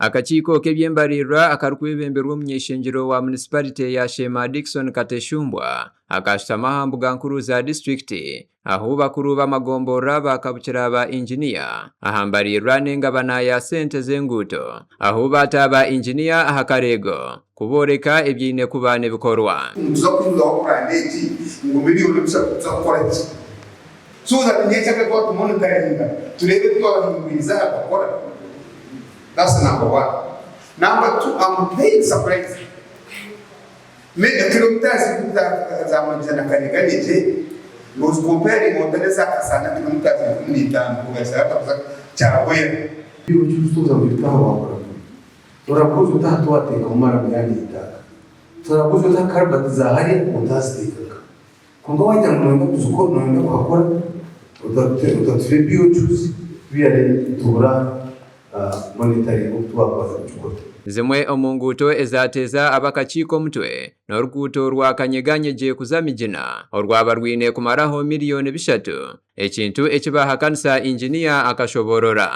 Akakiiko k'ebyembalirwa akarikubemberwa omunyeshengero wa municipality ya Shema Dickson Kateshumbwa akashitama aha mbuga nkuru za district aho bakuru b'amagombora bakabukira ba engineer ahambalirwa n'engabana ya sente z'enguuto aho bataba engineer aha karego kuboreka ebyine kuba n'ebikorwa. That's number one. Number two, I'm very surprised. Many kilometers za manjana kaniganje was comparing moteleza kasana kilometers ni tano kwa sababu chawe. Hiyo chusto za vitawa wakora. Turabuzo tatu ateka mara miyani itaka. Turabuzo ta karbati za hari utastika. Kongo wajya mu tuzuko no kwakora. Utatrebiyo chuzi biyale tura zimwe omunguuto ezateza abakakiiko omutwe n'oruguuto rwa kanyeganyeje kuzamijina orwaba rwine kumaraho miliyoni 3 ekintu ekibahakanisa engineer akashoborora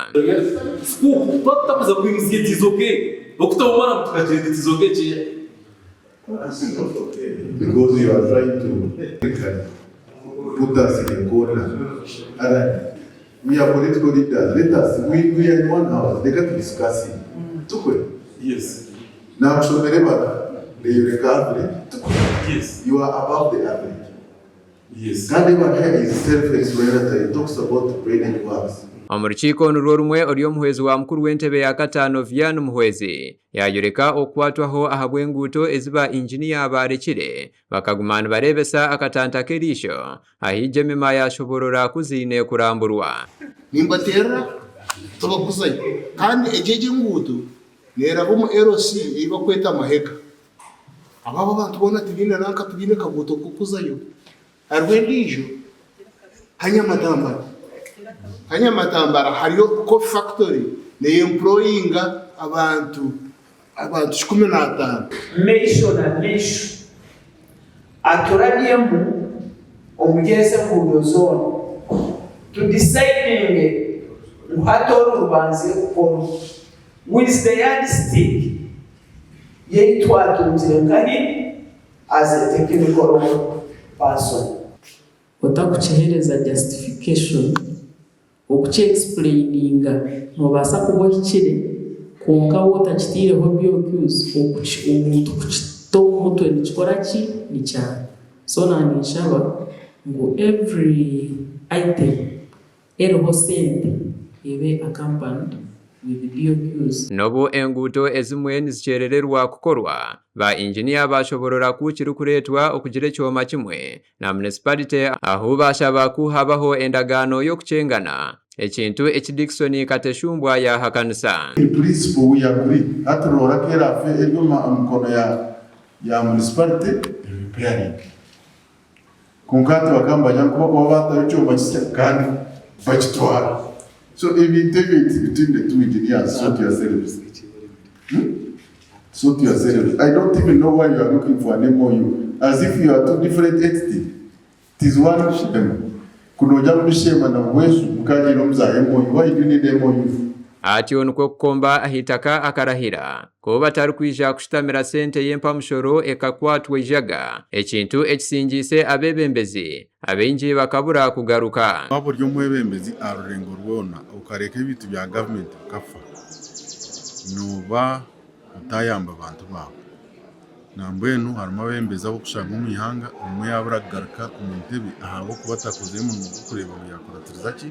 because you are trying to put us in a corner. We are political leaders. Let us. We are in 1 hour. They got to discuss it. Yes. Now, so whenever they recover, yes, you are above the average. Yes. Kadima here is self-explanatory. It talks about the brain and works. Omurukiko nurwo rumwe oryo muhwezi wa mukuru w'entebe ya katano Vian Muhwezi yayureka okwatwaho ahabwenguuto eziba engineer barekire bakagumana barebesa akatanta kerisho ahije mema yashoborora kuzine kuramburwa nimbatera tubakuzai kandi ejeje ngutu nera bo mu ROC iba kweta amaheka ababo bantu bona tugine nanka tugine kabuto kukuzayo arwendijo hanyamatambara hariyo coffee factory ne employing abantu 15 mesho aturadiemu omugese mu zone to deciding uhatora urubanze for with the yardstick yitwa tunzirengani as a technical person otakuchehereza justification okuche explaininga mubasa kubohikire konka wotakitireho BOQs omuntu kuchito nikikora ki ni cyane so nanishaba ngo every item eriho sente ibe accompanied with BOQs. Nobu enguuto ezimwe nizicherererwa kukorwa ba engineer bashoborora kukiri kuretwa okugire cyoma kimwe na municipality aho bashaba kuhabaho endagano yo kuchengana ekintu Dickson Kateshumbwa ya hakanisa. In principle we agree aturora kera fe elyo mkono ya municipality repairing kunkati wakamba yanko wabata cyoma kandi bachitwara. So if you take it between the two engineers, sort yourselves. Sort yourselves. I don't even know why you are looking for an MOU, as if you are two different entities. It is one shame. Kunoja mshema na mwesu mkaji nomza MOU. Why do you need MOU? Atyo nuko kukomba ahitaka akarahira ko batari kwija kushitamira sente y'empamushoro ekakwatwa ijaga ekintu ekisingise abebembezi abenji bakabura kugaruka aburyo mwebembezi arurengo rwona ukareka ibitu bya government kafa nuba utayamba abantu bawe nambwenu harimo abembeza bo kushanga mu ihanga umwe yabura kugaruka umuntebe ahabo kubatakoze mu kureba yakora ki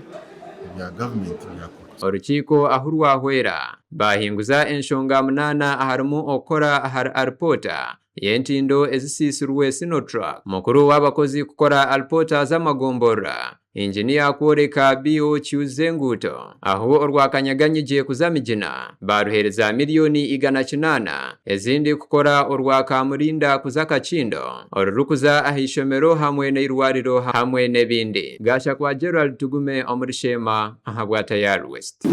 bya government yakora. Orukiko ahurwahwera bahinguza enshonga 8 aharimo okora ahar arpota yentindo ezisisirwe Sinotrack mukuru w'abakozi kukora alpota z'amagombora engineer kureka BOQ zenguto aho orwakanyaganyije kuzamijina baruhereza miliyoni 108 ezindi kukora orwakamurinda kuzakachindo orurukuza ahishomero hamwe n'irwariro hamwe n'ebindi gasha kwa Gerald Tugume omurishema ahabwa Tayari West.